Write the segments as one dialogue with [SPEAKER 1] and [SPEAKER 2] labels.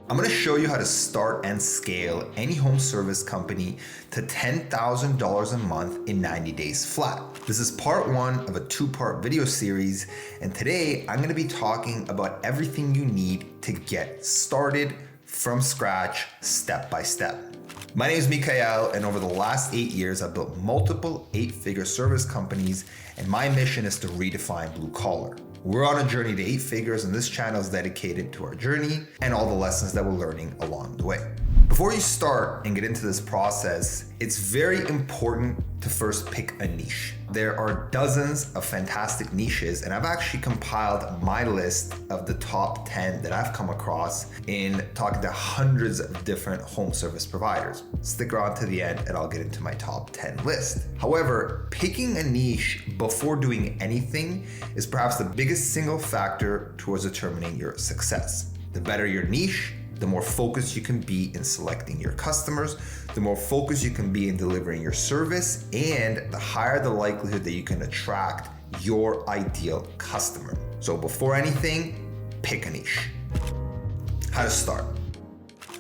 [SPEAKER 1] I'm going to show you how to start and scale any home service company to $10,000 a month in 90 days flat. This is part one of a two-part video series, and today I'm going to be talking about everything you need to get started from scratch, step by step. My name is Mikayel, and over the last 8 years, I've built multiple 8-figure service companies, and my mission is to redefine blue collar. We're on a journey to 8 figures, and this channel is dedicated to our journey and all the lessons that we're learning along the way. Before you start and get into this process, it's very important to first pick a niche. There are dozens of fantastic niches, and I've actually compiled my list of the top 10 that I've come across in talking to hundreds of different home service providers. Stick around to the end and I'll get into my top 10 list. However, picking a niche before doing anything is perhaps the biggest single factor towards determining your success. The better your niche, the more focused you can be in selecting your customers, the more focused you can be in delivering your service, and the higher the likelihood that you can attract your ideal customer. So before anything, pick a niche. How to start?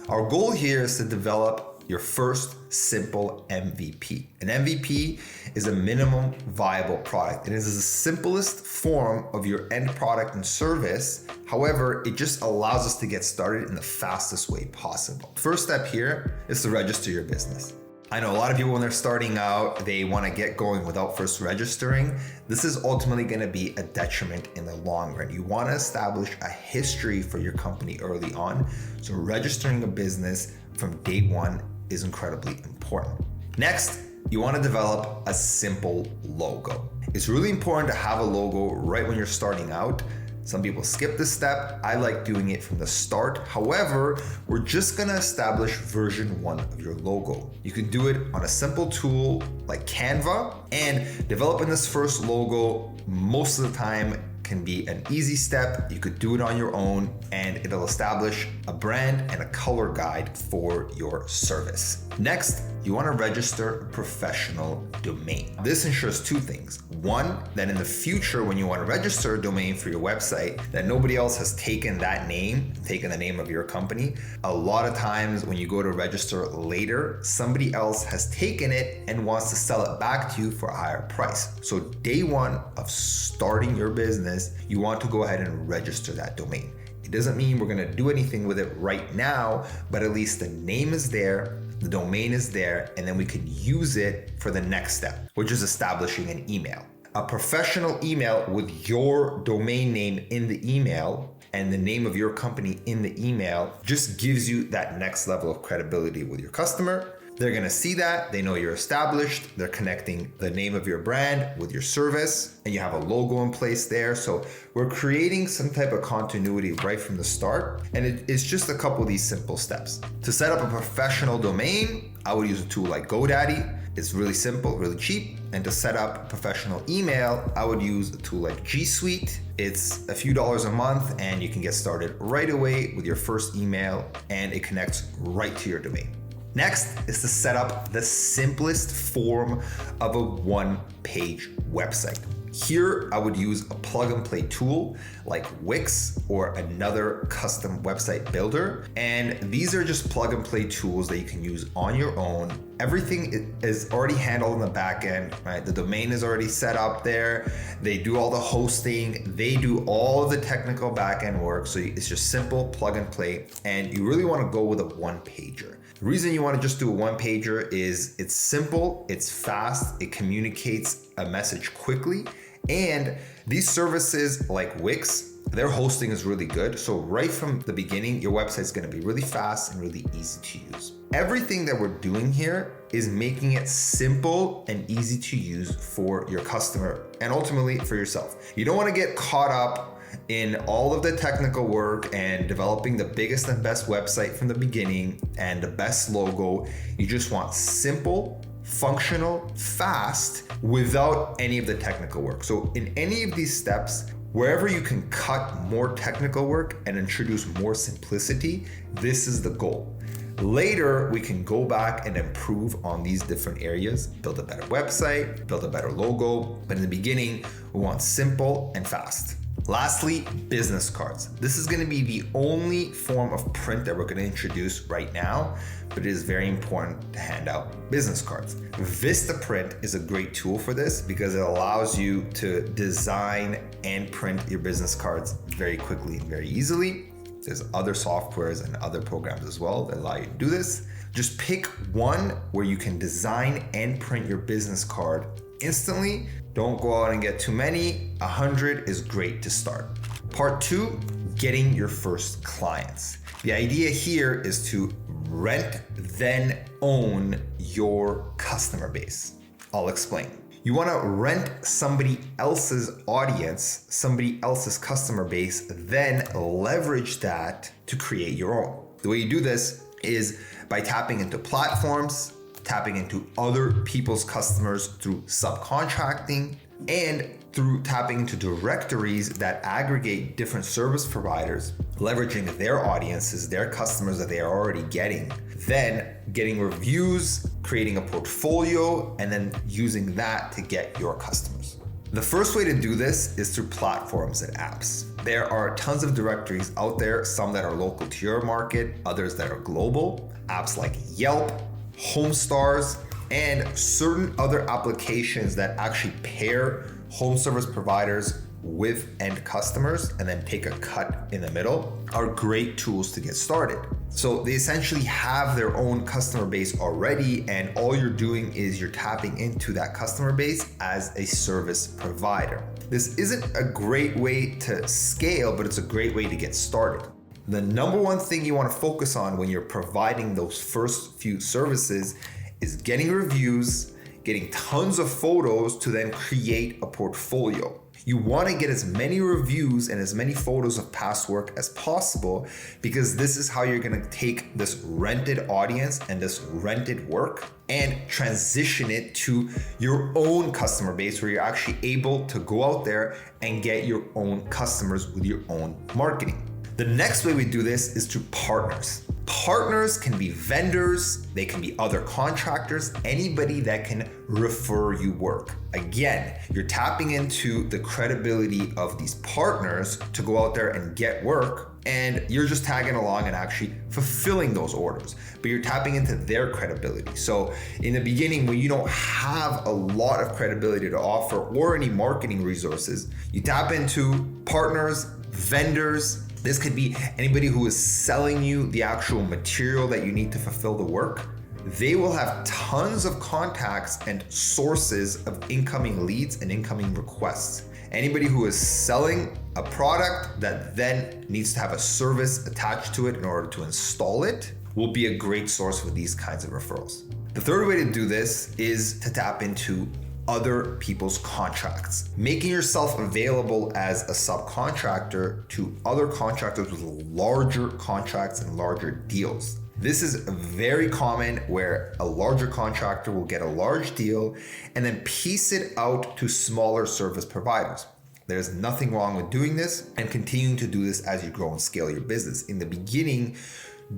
[SPEAKER 1] Our goal here is to develop your first simple MVP. An MVP is a minimum viable product. It is the simplest form of your end product and service. However, it just allows us to get started in the fastest way possible. First step here is to register your business. I know a lot of people when they're starting out, they want to get going without first registering. This is ultimately going to be a detriment in the long run. You want to establish a history for your company early on. So registering a business from day one is incredibly important. Next, you want to develop a simple logo. It's really important to have a logo right when you're starting out. Some people skip this step. I like doing it from the start. However, we're just gonna establish version 1 of your logo. You can do it on a simple tool like Canva, and developing this first logo most of the time can be an easy step. You could do it on your own, and it'll establish a brand and a color guide for your service. Next, you want to register a professional domain. This ensures two things. One, that in the future, when you want to register a domain for your website, that nobody else has taken that name, taken the name of your company. A lot of times when you go to register later, somebody else has taken it and wants to sell it back to you for a higher price. So day one of starting your business, you want to go ahead and register that domain. It doesn't mean we're gonna do anything with it right now, but at least the name is there, the domain is there, and then we can use it for the next step, which is establishing an email. A professional email with your domain name in the email and the name of your company in the email just gives you that next level of credibility with your customer. They're gonna see that, they know you're established, they're connecting the name of your brand with your service, and you have a logo in place there. So we're creating some type of continuity right from the start, and it's just a couple of these simple steps. To set up a professional domain, I would use a tool like GoDaddy. It's really simple, really cheap. And to set up a professional email, I would use a tool like G Suite. It's a few dollars a month, and you can get started right away with your first email, and it connects right to your domain. Next is to set up the simplest form of a one-page website. Here, I would use a plug-and-play tool like Wix or another custom website builder. And these are just plug-and-play tools that you can use on your own. Everything is already handled in the back end, right? The domain is already set up there. They do all the hosting. They do all of the technical back-end work. So it's just simple plug and play. And you really want to go with a one-pager. The reason you want to just do a one-pager is it's simple, it's fast, it communicates a message quickly, and these services like Wix, their hosting is really good. So right from the beginning, your website is going to be really fast and really easy to use. Everything that we're doing here is making it simple and easy to use for your customer and ultimately for yourself. You don't want to get caught up in all of the technical work and developing the biggest and best website from the beginning and the best logo. You just want simple, functional, fast, without any of the technical work. So in any of these steps, wherever you can cut more technical work and introduce more simplicity, this is the goal. Later, we can go back and improve on these different areas, build a better website, build a better logo. But in the beginning, we want simple and fast. Lastly, business cards. This is gonna be the only form of print that we're gonna introduce right now, but it is very important to hand out business cards. Vistaprint is a great tool for this because it allows you to design and print your business cards very quickly and very easily. There's other softwares and other programs as well that allow you to do this. Just pick one where you can design and print your business card instantly. Don't go out and get too many. 100 is great to start. Part 2, getting your first clients. The idea here is to rent, then own your customer base. I'll explain. You want to rent somebody else's audience, somebody else's customer base, then leverage that to create your own. The way you do this is by tapping into platforms, tapping into other people's customers through subcontracting, and through tapping into directories that aggregate different service providers, leveraging their audiences, their customers that they are already getting, then getting reviews, creating a portfolio, and then using that to get your customers. The first way to do this is through platforms and apps. There are tons of directories out there, some that are local to your market, others that are global. Apps like Yelp, HomeStars, and certain other applications that actually pair home service providers with end customers and then take a cut in the middle are great tools to get started. So they essentially have their own customer base already, and all you're doing is you're tapping into that customer base as a service provider. This isn't a great way to scale, but it's a great way to get started. The number one thing you want to focus on when you're providing those first few services is getting reviews, getting tons of photos to then create a portfolio. You want to get as many reviews and as many photos of past work as possible, because this is how you're going to take this rented audience and this rented work and transition it to your own customer base, where you're actually able to go out there and get your own customers with your own marketing. The next way we do this is through partners. Partners can be vendors, they can be other contractors, anybody that can refer you work. Again, you're tapping into the credibility of these partners to go out there and get work, and you're just tagging along and actually fulfilling those orders, but you're tapping into their credibility. So in the beginning, when you don't have a lot of credibility to offer or any marketing resources, you tap into partners, vendors. This could be anybody who is selling you the actual material that you need to fulfill the work. They will have tons of contacts and sources of incoming leads and incoming requests. Anybody who is selling a product that then needs to have a service attached to it in order to install it will be a great source for these kinds of referrals. The third way to do this is to tap into other people's contracts, making yourself available as a subcontractor to other contractors with larger contracts and larger deals. This is very common, where a larger contractor will get a large deal and then piece it out to smaller service providers. There's nothing wrong with doing this and continuing to do this as you grow and scale your business. In the beginning,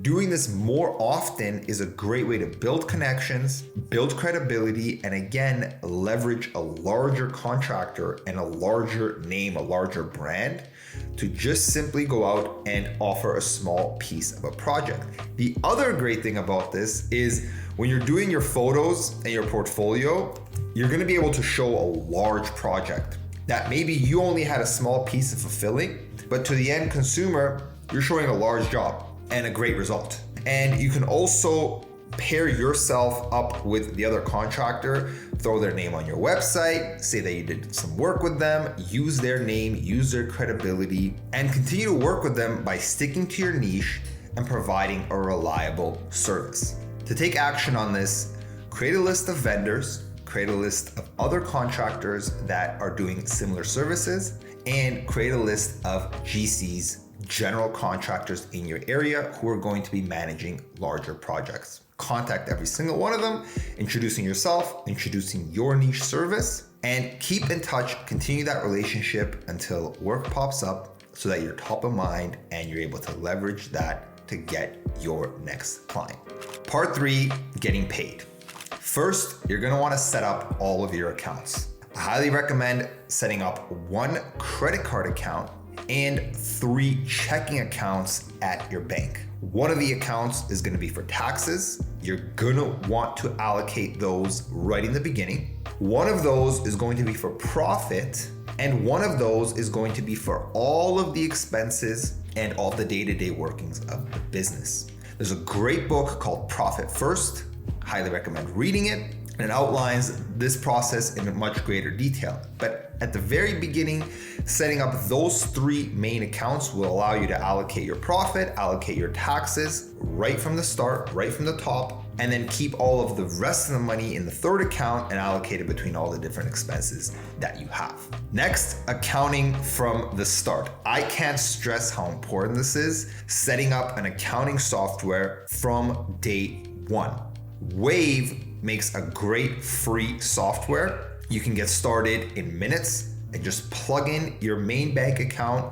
[SPEAKER 1] doing this more often is a great way to build connections, build credibility, and again, leverage a larger contractor and a larger name, a larger brand, to just simply go out and offer a small piece of a project. The other great thing about this is when you're doing your photos and your portfolio, you're gonna be able to show a large project that maybe you only had a small piece of fulfilling, but to the end consumer, you're showing a large job and a great result. And you can also pair yourself up with the other contractor, throw their name on your website, say that you did some work with them, use their name, use their credibility, and continue to work with them by sticking to your niche and providing a reliable service. To take action on this, create a list of vendors, create a list of other contractors that are doing similar services, and create a list of GCs, general contractors in your area who are going to be managing larger projects. Contact every single one of them, introducing yourself, introducing your niche service, and keep in touch, continue that relationship until work pops up so that you're top of mind and you're able to leverage that to get your next client. Part 3, getting paid. First, you're gonna wanna set up all of your accounts. I highly recommend setting up 1 credit card account and 3 checking accounts at your bank. One of the accounts is gonna be for taxes. You're gonna want to allocate those right in the beginning. One of those is going to be for profit, and one of those is going to be for all of the expenses and all the day-to-day workings of the business. There's a great book called Profit First. Highly recommend reading it. And it outlines this process in much greater detail. But at the very beginning, setting up those 3 main accounts will allow you to allocate your profit, allocate your taxes right from the start, right from the top, and then keep all of the rest of the money in the 3rd account and allocate it between all the different expenses that you have. Next, accounting from the start. I can't stress how important this is, setting up an accounting software from day 1. Wave makes a great free software. You can get started in minutes and just plug in your main bank account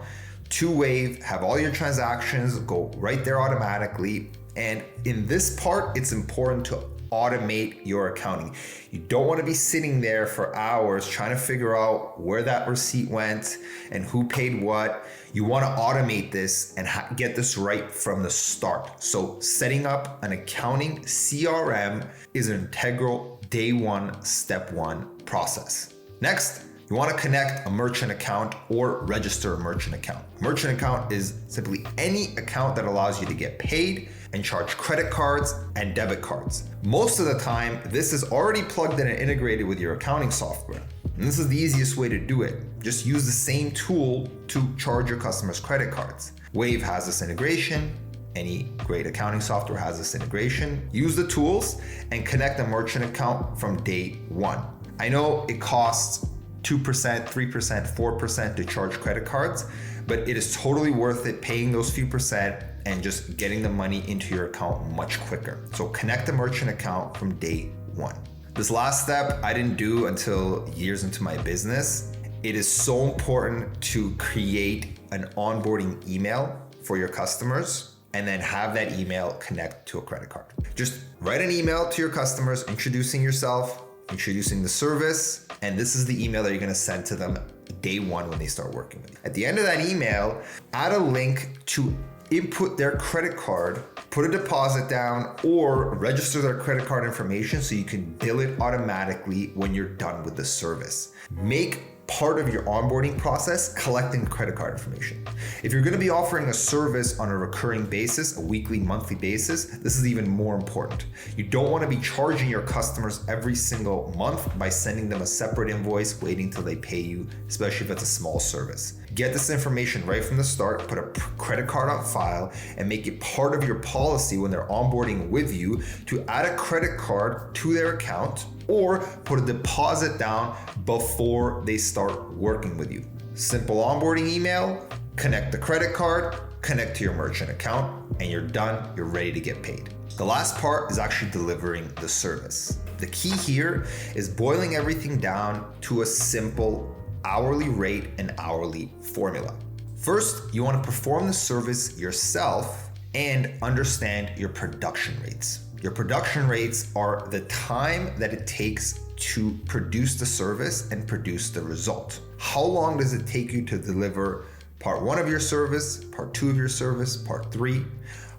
[SPEAKER 1] to Wave, have all your transactions go right there automatically. And in this part, it's important to automate your accounting. You don't want to be sitting there for hours trying to figure out where that receipt went and who paid what. You want to automate this and get this right from the start. So setting up an accounting CRM is an integral day 1, step 1 process. Next, you want to connect a merchant account or register a merchant account. A merchant account is simply any account that allows you to get paid and charge credit cards and debit cards. Most of the time, this is already plugged in and integrated with your accounting software. And this is the easiest way to do it. Just use the same tool to charge your customers' credit cards. Wave has this integration. Any great accounting software has this integration. Use the tools and connect a merchant account from day 1. I know it costs 2%, 3%, 4% to charge credit cards, but it is totally worth it paying those few percent and just getting the money into your account much quicker. So connect a merchant account from day 1. This last step I didn't do until years into my business. It is so important to create an onboarding email for your customers and then have that email connect to a credit card. Just write an email to your customers, introducing yourself, introducing the service, and this is the email that you're gonna send to them day 1 when they start working with you. At the end of that email, add a link to input their credit card, put a deposit down, or register their credit card information so you can bill it automatically when you're done with the service. Make part of your onboarding process collecting credit card information. If you're going to be offering a service on a recurring basis, a weekly, monthly basis, this is even more important. You don't want to be charging your customers every single month by sending them a separate invoice, waiting till they pay you, especially if it's a small service. Get this information right from the start, put a credit card on file, and make it part of your policy when they're onboarding with you to add a credit card to their account or put a deposit down before they start working with you. Simple onboarding email, connect the credit card, connect to your merchant account, and you're done, you're ready to get paid. The last part is actually delivering the service. The key here is boiling everything down to a simple hourly rate and hourly formula. First, you want to perform the service yourself and understand your production rates. Your production rates are the time that it takes to produce the service and produce the result. How long does it take you to deliver part 1 of your service, part 2 of your service, part 3?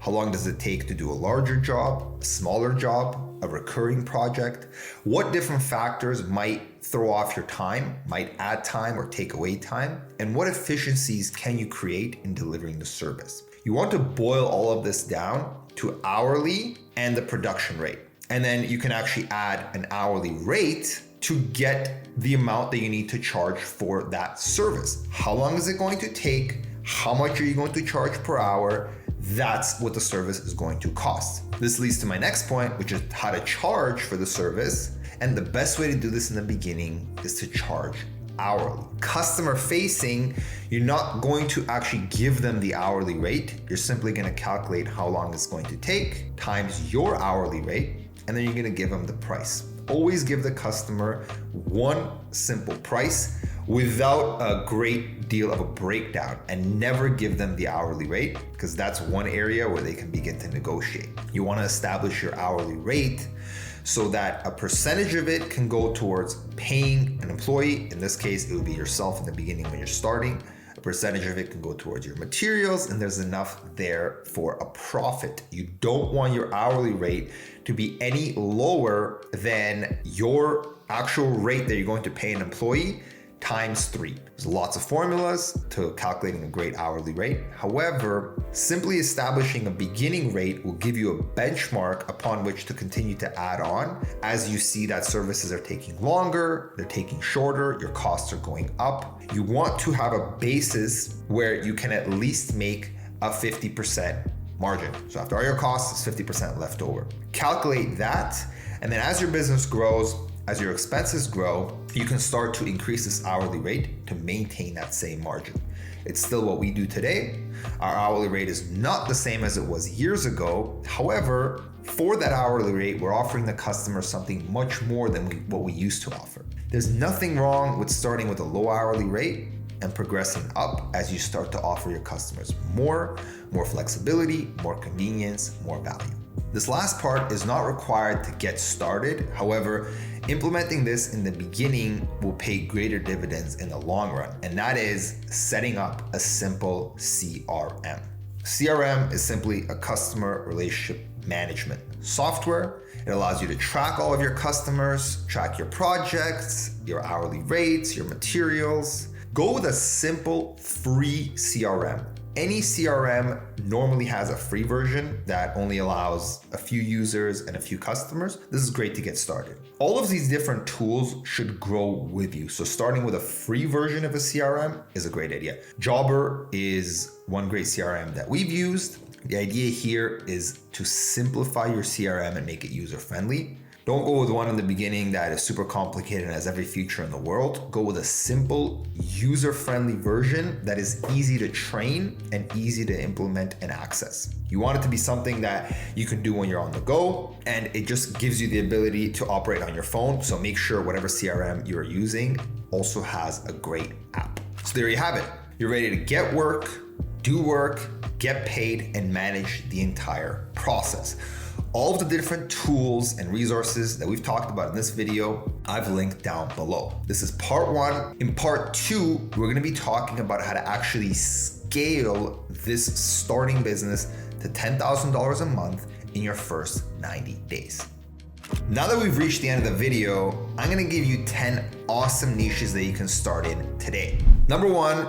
[SPEAKER 1] How long does it take to do a larger job, a smaller job, a recurring project? What different factors might throw off your time, might add time or take away time? And what efficiencies can you create in delivering the service? You want to boil all of this down to hourly and the production rate. And then you can actually add an hourly rate to get the amount that you need to charge for that service. How long is it going to take? How much are you going to charge per hour? That's what the service is going to cost. This leads to my next point, which is how to charge for the service. And the best way to do this in the beginning is to charge hourly. Customer facing, you're not going to actually give them the hourly rate. You're simply going to calculate how long it's going to take times your hourly rate, and then you're going to give them the price. Always give the customer one simple price without a great deal of a breakdown, and never give them the hourly rate, because that's one area where they can begin to negotiate. You want to establish your hourly rate so that a percentage of it can go towards paying an employee. In this case, it would be yourself in the beginning when you're starting. A percentage of it can go towards your materials, and there's enough there for a profit. You don't want your hourly rate to be any lower than your actual rate that you're going to pay an employee times 3. There's lots of formulas to calculating a great hourly rate. However, simply establishing a beginning rate will give you a benchmark upon which to continue to add on as you see that services are taking longer, they're taking shorter, your costs are going up. You want to have a basis where you can at least make a 50% margin. So after all your costs, it's 50% left over. Calculate that, and then as your business grows, as your expenses grow, you can start to increase this hourly rate to maintain that same margin. It's still what we do today. Our hourly rate is not the same as it was years ago. However, for that hourly rate, we're offering the customer something much more than what we used to offer. There's nothing wrong with starting with a low hourly rate and progressing up as you start to offer your customers more flexibility, more convenience, more value. This last part is not required to get started. However, implementing this in the beginning will pay greater dividends in the long run, and that is setting up a simple CRM. CRM is simply a customer relationship management software. It allows you to track all of your customers, track your projects, your hourly rates, your materials. Go with a simple free CRM. Any CRM normally has a free version that only allows a few users and a few customers. This is great to get started. All of these different tools should grow with you. So starting with a free version of a CRM is a great idea. Jobber is one great CRM that we've used. The idea here is to simplify your CRM and make it user-friendly. Don't go with one in the beginning that is super complicated and has every feature in the world. Go with a simple, user-friendly version that is easy to train and easy to implement and access. You want it to be something that you can do when you're on the go, and it just gives you the ability to operate on your phone. So make sure whatever CRM you're using also has a great app. So there you have it. You're ready to get work, do work, get paid, and manage the entire process. All of the different tools and resources that we've talked about in this video, I've linked down below. This is part 1. In part 2, we're gonna be talking about how to actually scale this starting business to $10,000 a month in your first 90 days. Now that we've reached the end of the video, I'm gonna give you 10 awesome niches that you can start in today. Number 1,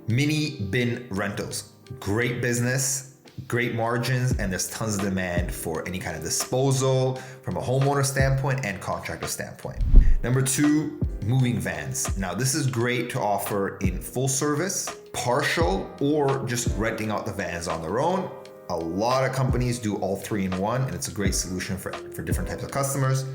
[SPEAKER 1] mini bin rentals. Great business, great margins, and there's tons of demand for any kind of disposal from a homeowner standpoint and contractor standpoint. Number 2, moving vans. Now this is great to offer in full service, partial, or just renting out the vans on their own. A lot of companies do all 3 in 1, and it's a great solution for different types of customers.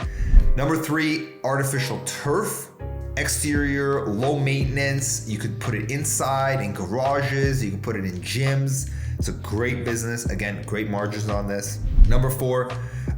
[SPEAKER 1] Number 3, artificial turf. Exterior, low maintenance. You could put it inside in garages, you can put it in gyms. It's a great business. Again, great margins on this. Number 4,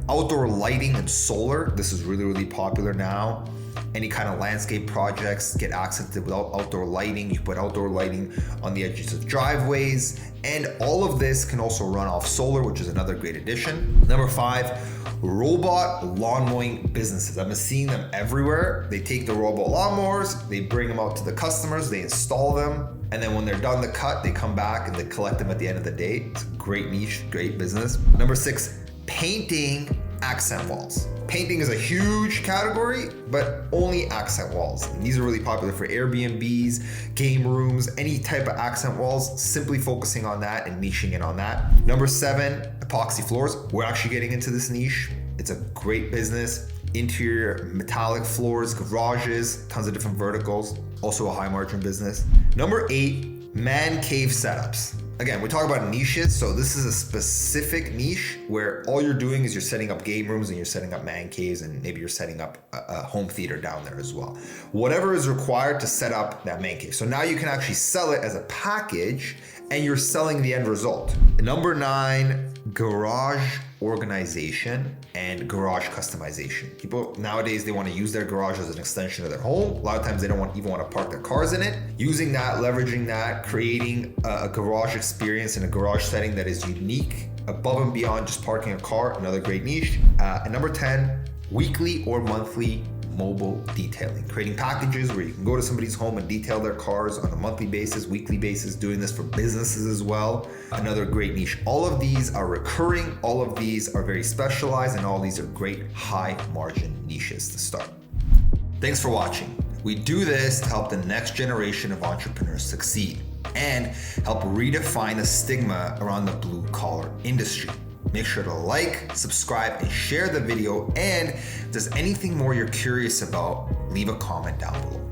[SPEAKER 1] outdoor lighting and solar. This is really, really popular now. Any kind of landscape projects get access to without outdoor lighting. You put outdoor lighting on the edges of driveways, and all of this can also run off solar, which is another great addition. Number 5, robot lawn mowing businesses. I've been seeing them everywhere. They take the robot lawnmowers, they bring them out to the customers, they install them, and then when they're done the cut, they come back and they collect them at the end of the day. It's a great niche, great business. Number 6, painting accent walls. Painting is a huge category, but only accent walls. And these are really popular for Airbnbs, game rooms, any type of accent walls, simply focusing on that and niching in on that. Number 7, epoxy floors. We're actually getting into this niche. It's a great business. Interior metallic floors, garages, tons of different verticals. Also a high margin business. Number 8, man cave setups. Again, we talk about niches, so this is a specific niche where all you're doing is you're setting up game rooms and you're setting up man caves, and maybe you're setting up a home theater down there as well. Whatever is required to set up that man cave. So now you can actually sell it as a package and you're selling the end result. Number 9, garage organization and garage customization. People nowadays, they want to use their garage as an extension of their home. A lot of times they don't even want to park their cars in it. Using that, leveraging that, creating a garage experience in a garage setting that is unique above and beyond just parking a car, another great niche. And number 10, weekly or monthly mobile detailing, creating packages where you can go to somebody's home and detail their cars on a monthly basis, weekly basis, doing this for businesses as well. Another great niche. All of these are recurring, all of these are very specialized, and all these are great high margin niches to start. Thanks for watching. We do this to help the next generation of entrepreneurs succeed and help redefine the stigma around the blue collar industry. Make sure to like, subscribe, and share the video. And if there's anything more you're curious about, leave a comment down below.